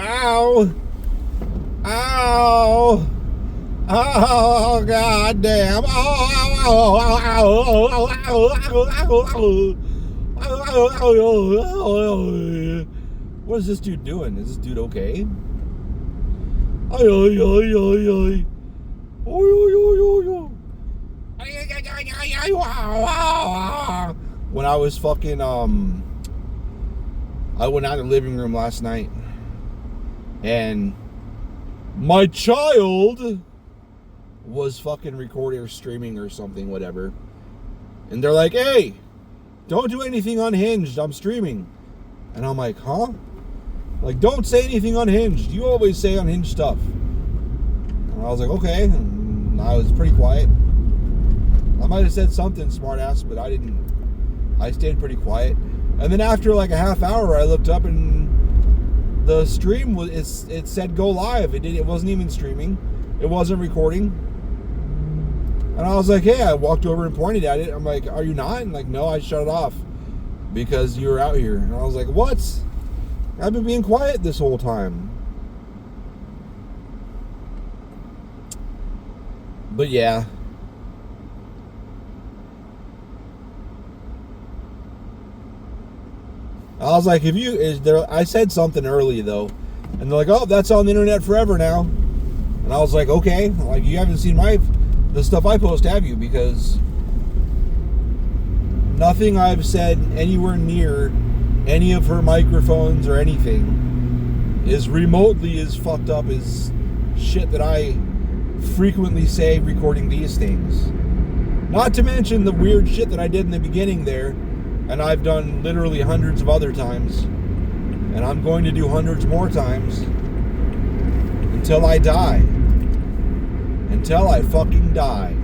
Ow! Ow! Oh, god damn. What is this dude doing? Is this dude okay? When I was fucking, I went out in the living room last night and my child was fucking recording or streaming or something, whatever. And they're like, hey, don't do anything unhinged. I'm streaming. And I'm like, huh? Like, don't say anything unhinged. You always say unhinged stuff. And I was like, okay. And I was pretty quiet. I might have said something smart ass, but I didn't. I stayed pretty quiet. And then after like a half hour, I looked up and the stream was, it said go live. It wasn't even streaming. It wasn't recording. And I was like, hey, I walked over and pointed at it. I'm like, are you not? And like, no, I shut it off because you were out here. And I was like, what? I've been being quiet this whole time. But yeah. I was like, I said something early though. And they're like, oh, that's on the internet forever now. And I was like, okay. Like, you haven't seen the stuff I post, have you? Because nothing I've said anywhere near any of her microphones or anything is remotely as fucked up as shit that I frequently say recording these things. Not to mention the weird shit that I did in the beginning there, and I've done literally hundreds of other times, and I'm going to do hundreds more times until I die. Until I fucking die.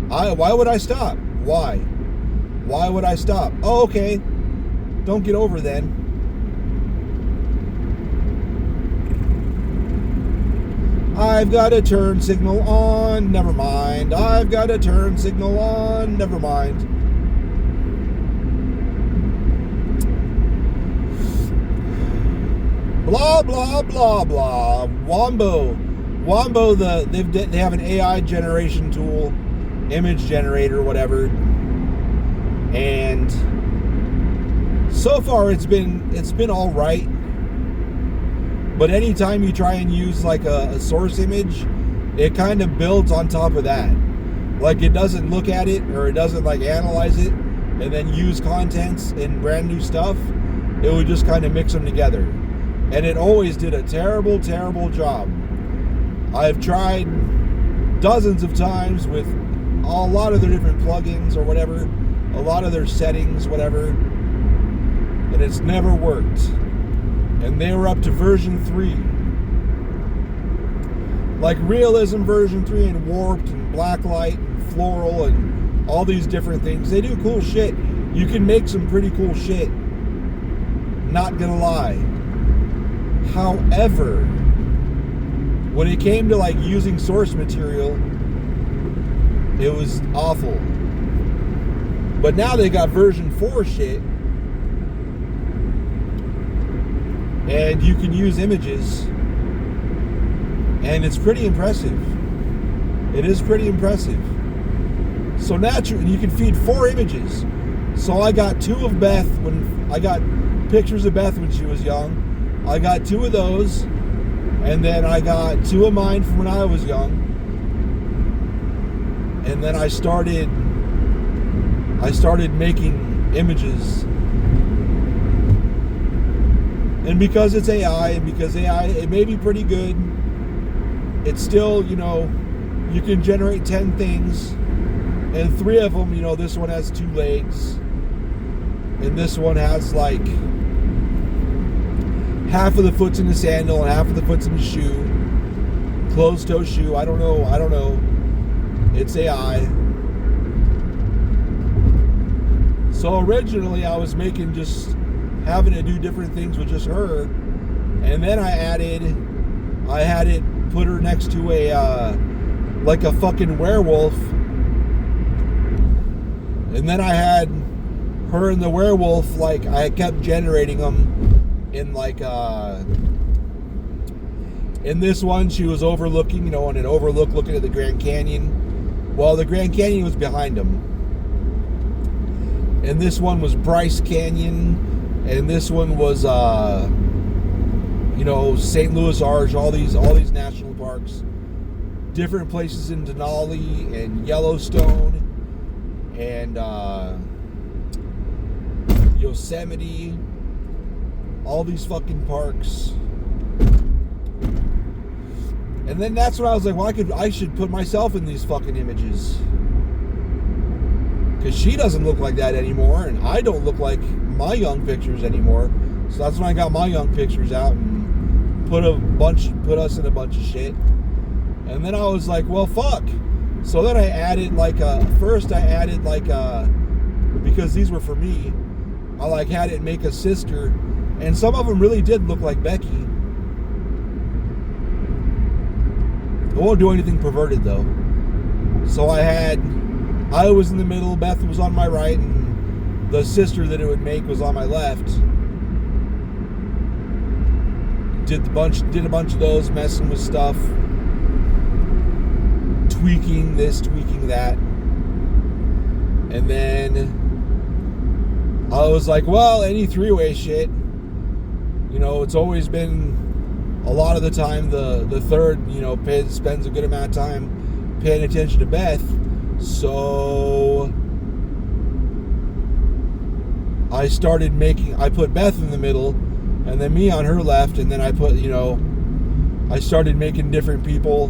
Why would I stop? Why? Why would I stop? Oh, okay. Don't get over then. I've got a turn signal on, never mind. I've got a turn signal on, never mind. Blah, blah, blah, blah. Wombo, they have an AI generation tool, image generator, whatever. And so far it's been all right. But anytime you try and use like a source image, it kind of builds on top of that. Like, it doesn't look at it, or it doesn't like analyze it and then use contents and brand new stuff. It would just kind of mix them together. And it always did a terrible, terrible job. I've tried dozens of times with a lot of their different plugins or whatever, a lot of their settings, whatever, and it's never worked. And they were up to version 3. Like Realism version 3 and Warped and Blacklight and Floral and all these different things. They do cool shit. You can make some pretty cool shit. Not gonna lie. However, when it came to like using source material, it was awful. But now they got version 4 shit. And you can use images. And it's pretty impressive. It is pretty impressive. So naturally, you can feed 4 images. So I got 2 of Beth when I got pictures of Beth when she was young. I got 2 of those. And then I got 2 of mine from when I was young. And then I started making images. And because it's AI, and because AI, it may be pretty good, it's still, you can generate 10 things, and 3 of them, this one has 2 legs, and this one has like half of the foot's in the sandal and half of the foot's in the shoe, closed toe shoe. I don't know. It's AI. So originally I was making just having to do different things with just her, and then I had it put her next to a like a fucking werewolf, and then I had her and the werewolf, like I kept generating them in like In this one, she was overlooking, on an overlook looking at the Grand Canyon. Well, the Grand Canyon was behind them. And this one was Bryce Canyon. And this one was, St. Louis Arch, all these national parks. Different places in Denali and Yellowstone and Yosemite. All these fucking parks. And then that's when I was like, well, I should put myself in these fucking images. Because she doesn't look like that anymore, and I don't look like my young pictures anymore. So that's when I got my young pictures out and put us in a bunch of shit. And then I was like, well, fuck. So then I added because these were for me, I had it make a sister, and some of them really did look like Becky. I won't do anything perverted though. So I was in the middle, Beth was on my right, and the sister that it would make was on my left. Did a bunch of those, messing with stuff, tweaking this, tweaking that. And then I was like, well, any three-way shit, it's always been, a lot of the time, the third, spends a good amount of time paying attention to Beth. So I put Beth in the middle, and then me on her left, and then I started making different people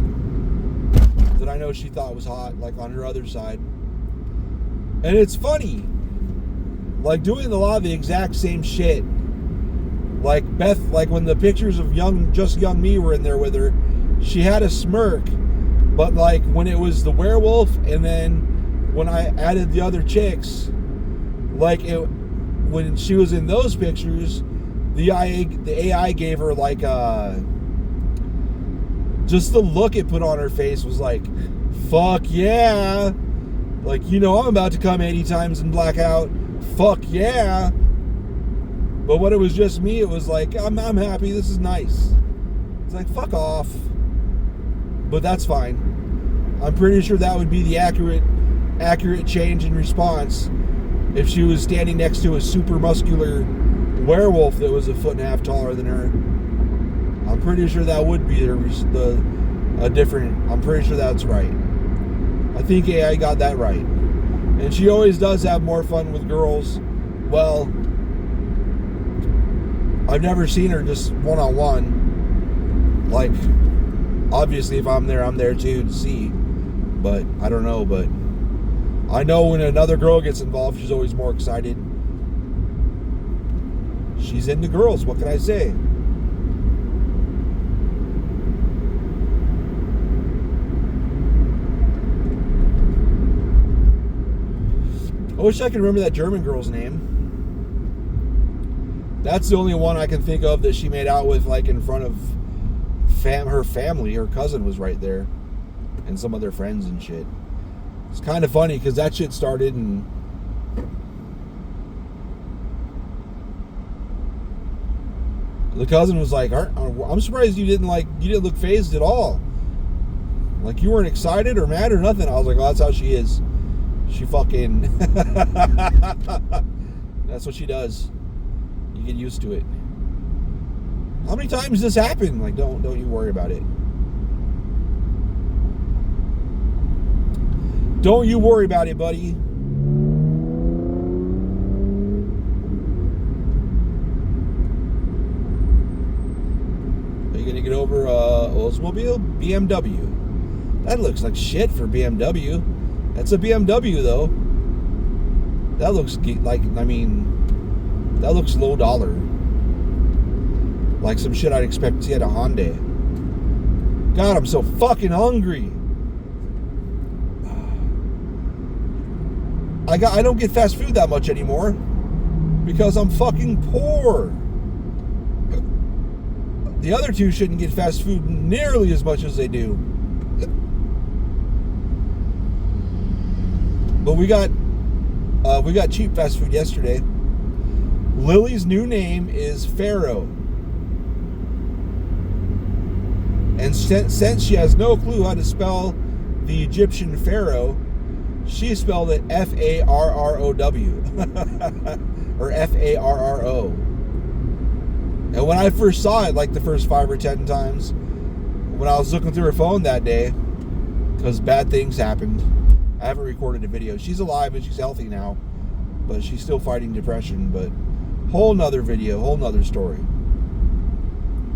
that I know she thought was hot, like on her other side. And it's funny, doing a lot of the exact same shit. Like Beth, when the pictures of young me were in there with her, she had a smirk. But when it was the werewolf, and then when I added the other chicks, when she was in those pictures, the AI gave her just the look it put on her face was like, fuck yeah. I'm about to come 80 times and black out. Fuck yeah. But when it was just me, it was like, I'm happy, this is nice. It's like, fuck off. But that's fine. I'm pretty sure that would be the accurate change in response if she was standing next to a super muscular werewolf that was 1.5 feet taller than her. I'm pretty sure that would be I'm pretty sure that's right. I think AI got that right. And she always does have more fun with girls. Well, I've never seen her just one-on-one. Obviously if I'm there too to see. But I don't know, but I know when another girl gets involved, she's always more excited. She's into girls, what can I say? I wish I could remember that German girl's name. That's the only one I can think of that she made out with, in front of her family. Her cousin was right there, and some of their friends and shit. It's kind of funny because that shit started, and the cousin was like, I'm surprised you didn't look phased at all. You weren't excited or mad or nothing. I was like, oh, that's how she is. She fucking that's what she does. You get used to it. How many times does this happen? Don't you worry about it. Don't you worry about it, buddy. Are you gonna get over Oldsmobile? BMW. That looks like shit for BMW. That's a BMW though. That looks that looks low dollar. Some shit I'd expect to see at a Hyundai. God, I'm so fucking hungry. I don't get fast food that much anymore because I'm fucking poor. The other two shouldn't get fast food nearly as much as they do. But we got cheap fast food yesterday. Lily's new name is Pharaoh. And since she has no clue how to spell the Egyptian pharaoh, she spelled it F-A-R-R-O-W. Or F-A-R-R-O. And when I first saw it, like the first 5 or 10 times, when I was looking through her phone that day, because bad things happened, I haven't recorded a video. She's alive and she's healthy now, but she's still fighting depression. But whole nother video, whole nother story.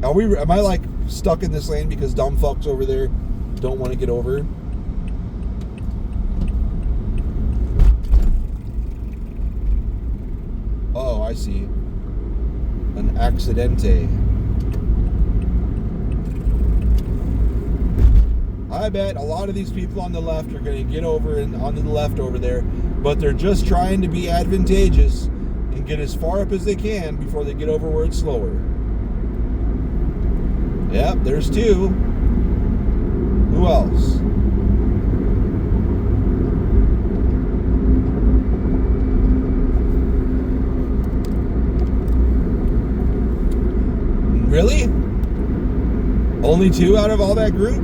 Am I like stuck in this lane because dumb fucks over there don't want to get over? Oh, I see. An accidente. I bet a lot of these people on the left are going to get over and onto the left over there, but they're just trying to be advantageous and get as far up as they can before they get over where it's slower. Yep, there's 2. Who else? Really? Only 2 out of all that group?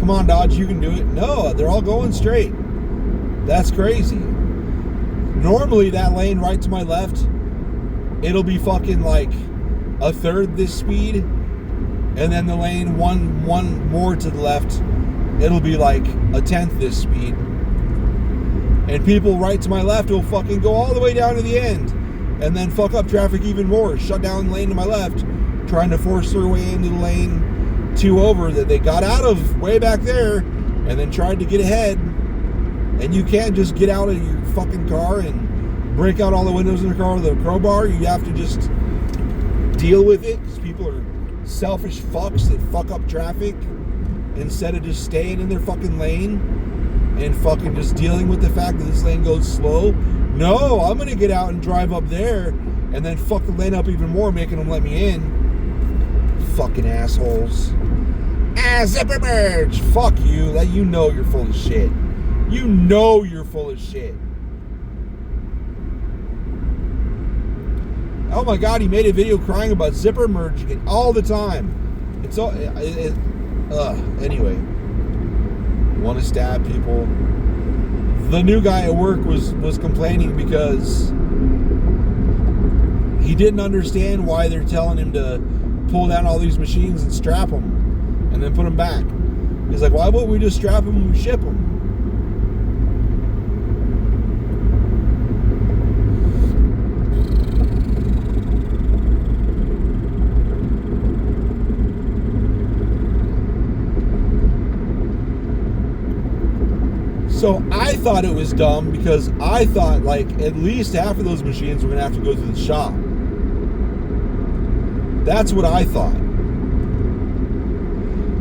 Come on, Dodge, you can do it. No, they're all going straight. That's crazy. Normally, that lane right to my left, it'll be fucking like a third this speed, and then the lane one more to the left, it'll be like a 10th this speed. And people right to my left will fucking go all the way down to the end, and then fuck up traffic even more, shut down the lane to my left, trying to force their way into the lane 2 over that they got out of way back there, and then tried to get ahead. And you can't just get out of your fucking car and break out all the windows in the car with a crowbar. You have to just deal with it, because people are selfish fucks that fuck up traffic instead of just staying in their fucking lane and fucking just dealing with the fact that this lane goes slow. No, I'm gonna get out and drive up there and then fuck the lane up even more, making them let me in. Fucking assholes. Zipper merge. Fuck you. You know you're full of shit. You know you're full of shit. Oh my God, he made a video crying about zipper merging all the time. It's all, anyway. Want to stab people. The new guy at work was complaining because he didn't understand why they're telling him to pull down all these machines and strap them and then put them back. He's like, why wouldn't we just strap them and ship them? So I thought it was dumb because I thought like at least half of those machines were going to have to go through the shop. That's what I thought.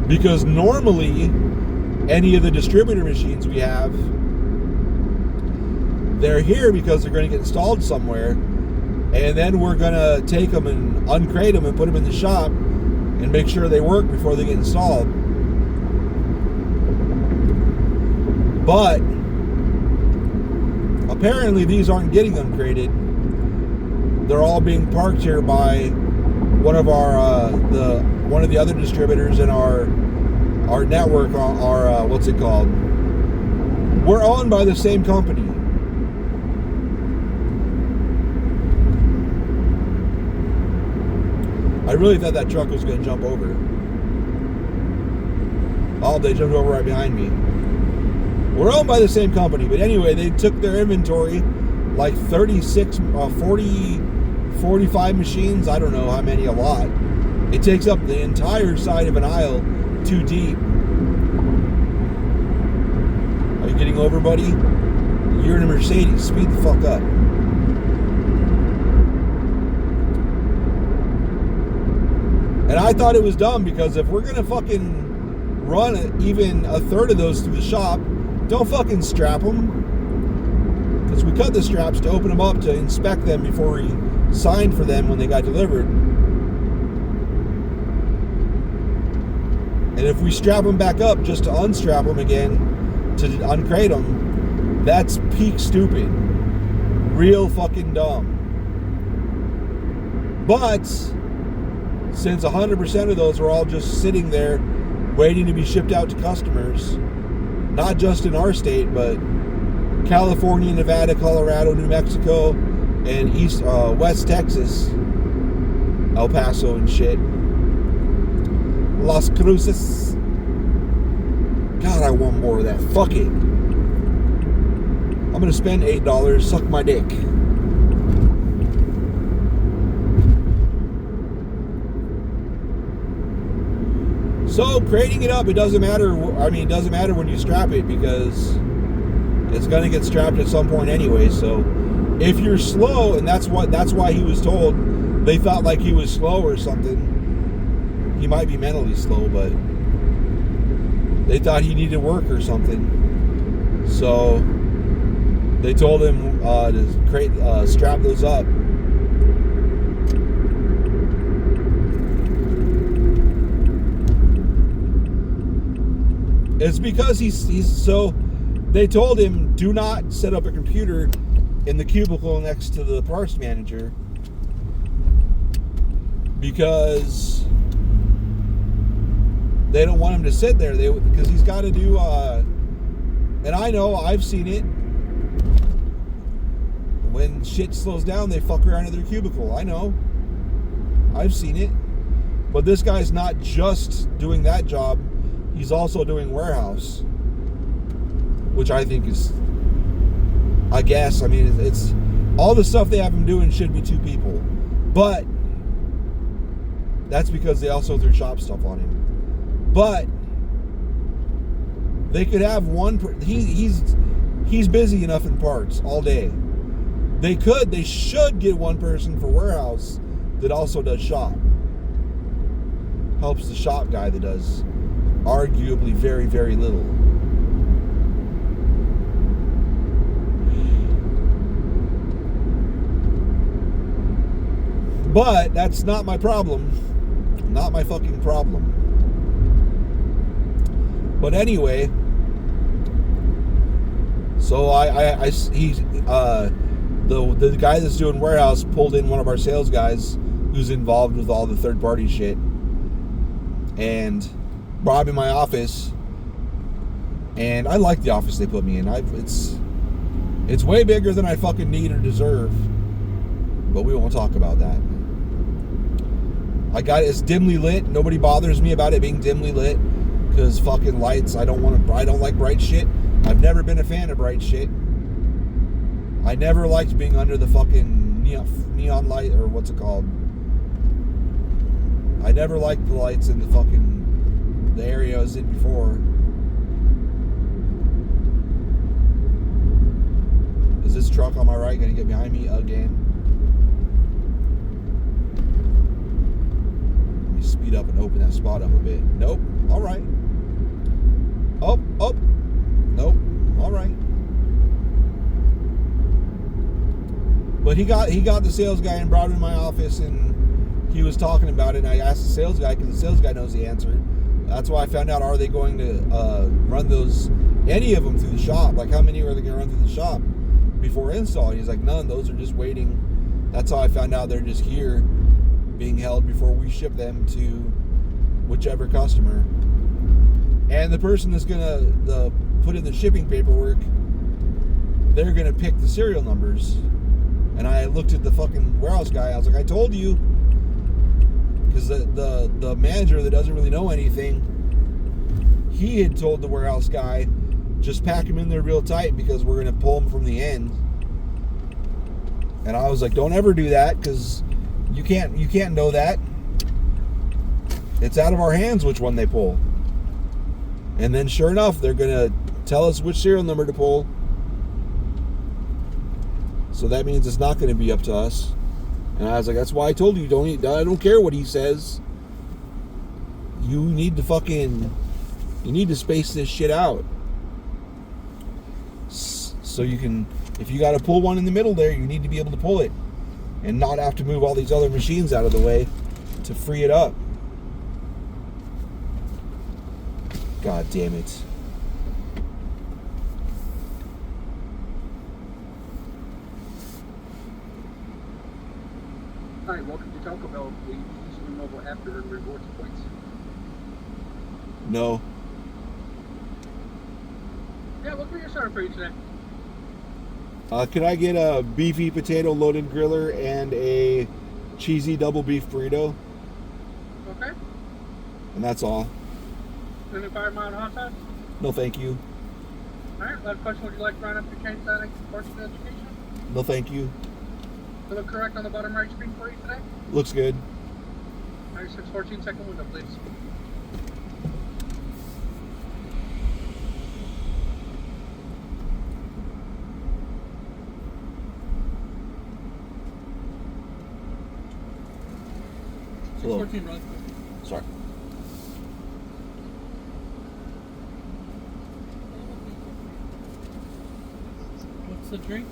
Because normally, any of the distributor machines we have, they're here because they're going to get installed somewhere, and then we're going to take them and uncrate them and put them in the shop and make sure they work before they get installed. But apparently these aren't getting uncrated. They're all being parked here by one of our one of the other distributors in our network. Our what's it called? We're owned by the same company. I really thought that truck was going to jump over. Oh, they jumped over right behind me. We're owned by the same company, but anyway, they took their inventory, like 36, 40, 45 machines, I don't know how many, a lot. It takes up the entire side of an aisle, too deep. Are you getting over, buddy? You're in a Mercedes, speed the fuck up. And I thought it was dumb because if we're gonna fucking run even a third of those through the shop, don't fucking strap them. Because we cut the straps to open them up to inspect them before we signed for them when they got delivered. And if we strap them back up just to unstrap them again, to uncrate them, that's peak stupid. Real fucking dumb. But since 100% of those are all just sitting there waiting to be shipped out to customers, not just in our state, but California, Nevada, Colorado, New Mexico, and West Texas, El Paso and shit, Las Cruces. God, I want more of that. Fuck it. I'm gonna spend $8. Suck my dick. So crating it up, it doesn't matter. I mean, it doesn't matter when you strap it, because it's gonna get strapped at some point anyway. So if you're slow, and that's why he was told, they thought like he was slow or something. He might be mentally slow, but they thought he needed work or something. So they told him to strap those up. It's because he's so. They told him, do not set up a computer in the cubicle next to the parts manager, because they don't want him to sit there. Because he's got to do. And I know, I've seen it. When shit slows down, they fuck around in their cubicle. I know. I've seen it. But this guy's not just doing that job. He's also doing warehouse, which I think is, I guess, I mean, it's all the stuff they have him doing should be 2 people. But that's because they also threw shop stuff on him. But they could have one. He's busy enough in parts all day. They should get one person for warehouse that also does shop. Helps the shop guy that does arguably very, very little. But that's not my problem. Not my fucking problem. But anyway, so the guy that's doing warehouse pulled in one of our sales guys who's involved with all the third party shit, and brought him in my office. And I like the office they put me in. It's way bigger than I fucking need or deserve, but we won't talk about that. It's dimly lit. Nobody bothers me about it being dimly lit, because fucking lights. I don't like bright shit. I've never been a fan of bright shit. I never liked being under the fucking neon light, or what's it called. I never liked the lights in the area I was in before. Is this truck on my right gonna get behind me again? Let me speed up and open that spot up a bit. Nope. All right. Oh. Nope. All right. But he got the sales guy and brought him in my office, and he was talking about it. And I asked the sales guy, because the sales guy knows the answer. That's why I found out, are they going to run any of them through the shop? Like, how many are they going to run through the shop before install? And he's like, none. Those are just waiting. That's how I found out they're just here being held before we ship them to whichever customer. And the person that's going to put in the shipping paperwork, they're going to pick the serial numbers. And I looked at the fucking warehouse guy. I was like, I told you. Because the manager that doesn't really know anything, he had told the warehouse guy, just pack him in there real tight, because we're going to pull him from the end. And I was like, don't ever do that, because you can't know that. It's out of our hands which one they pull. And then sure enough, they're going to tell us which serial number to pull. So that means it's not going to be up to us. And I was like, that's why I told you, I don't care what he says. You need to space this shit out. So you can, if you got to pull one in the middle there, you need to be able to pull it. And not have to move all these other machines out of the way to free it up. God damn it. Hi, welcome to Taco Bell, we use your mobile app to earn rewards points. No. Yeah, what can we get started for you today? Could I get a beefy potato loaded griller and a cheesy double beef burrito? Okay. And that's all. Any 5 mile hot dogs? No, thank you. Alright, last question. Would you like to round up your change that portion of education? No, thank you. Does it look correct on the bottom right screen for you today? Looks good. Alright, 6:14 second window, please. Hello. 14, brother. Sorry. What's the drink?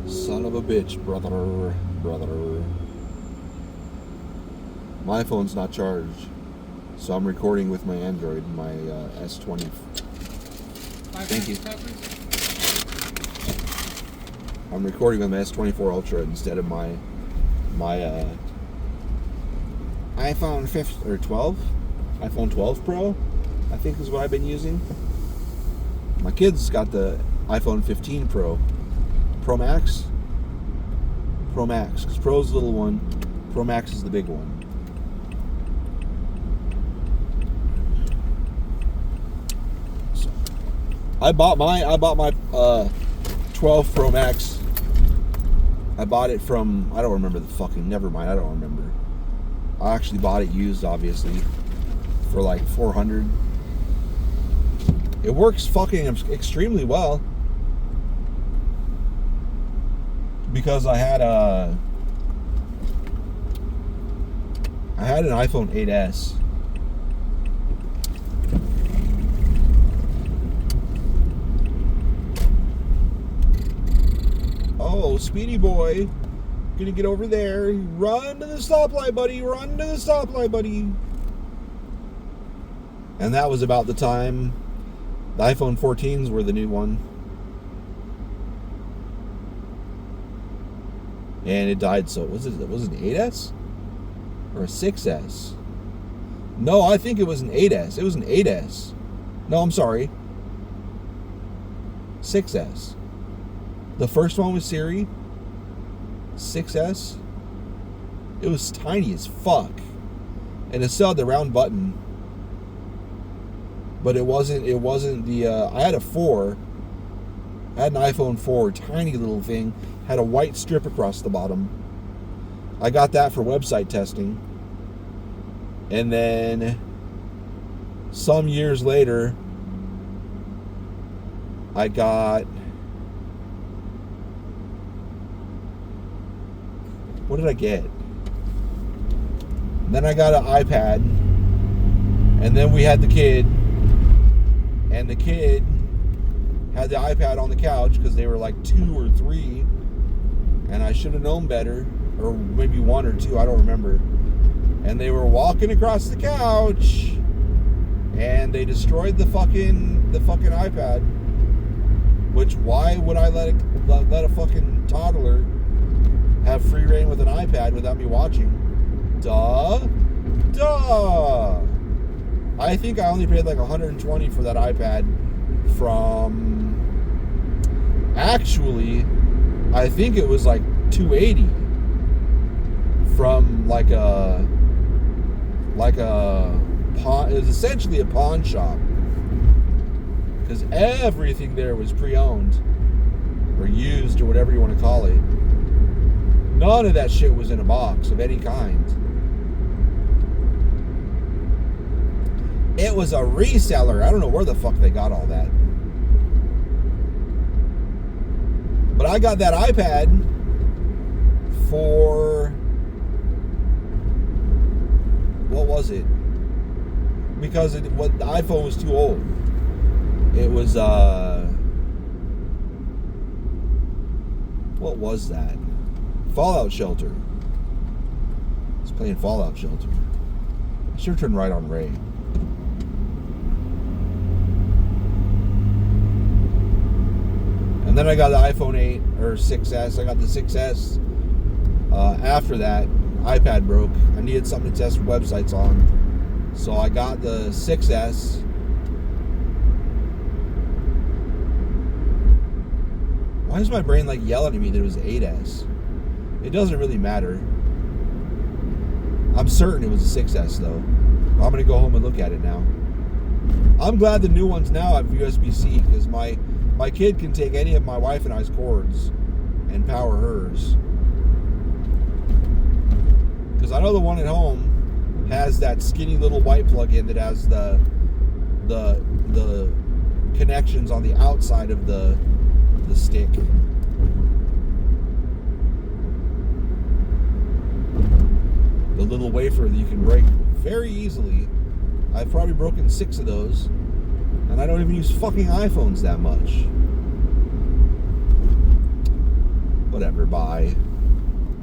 Son of a bitch, brother. My phone's not charged, so I'm recording with my Android, my S20. Thank you. I'm recording with my S24 Ultra instead of my iPhone 15 or 12, iPhone 12 Pro, I think is what I've been using. My kid's got the iPhone 15 Pro Max, because Pro's the little one, Pro Max is the big one. So, I bought my 12 Pro Max. I bought it from, I don't remember never mind, I don't remember. I actually bought it used, obviously, for like $400. It works fucking extremely well. Because I had an iPhone 8S. Oh, Speedy boy, gonna get over there. Run to the stoplight, buddy. Run to the stoplight, buddy. And that was about the time the iPhone 14s were the new one. And it died, so was it an 8S? Or a 6S? No, I think it was an 8S. It was an 8S. No, I'm sorry. 6S. The first one was Siri. 6S. It was tiny as fuck. And it still had the round button. But it wasn't the, I had a 4. I had an iPhone 4, tiny little thing. Had a white strip across the bottom. I got that for website testing. And then some years later, I got, what did I get? Then I got an iPad. And then we had the kid. And the kid had the iPad on the couch because they were like 2 or 3. And I should have known better, or maybe 1 or 2, I don't remember. And they were walking across the couch, and they destroyed the fucking iPad. Which, why would I let a fucking toddler have free reign with an iPad without me watching? Duh. I think I only paid like $120 for that iPad from, actually, I think it was like $280 from like like a pawn. It was essentially a pawn shop because everything there was pre-owned or used or whatever you want to call it. None of that shit was in a box of any kind. It was a reseller. I don't know where the fuck they got all that. But I got that iPad for, what was it? Because the iPhone was too old. It was, what was that? Fallout Shelter. I was playing Fallout Shelter. I should turn right on Ray. And then I got the iPhone 8 or 6S. I got the 6S. After that, iPad broke. I needed something to test websites on. So I got the 6S. Why is my brain like yelling at me that it was 8S? It doesn't really matter. I'm certain it was a 6S though. I'm going to go home and look at it now. I'm glad the new ones now have USB-C because my kid can take any of my wife and I's cords and power hers. Because I know the one at home has that skinny little white plug-in that has the connections on the outside of the stick. The little wafer that you can break very easily. I've probably broken 6 of those. And I don't even use fucking iPhones that much. Whatever, bye.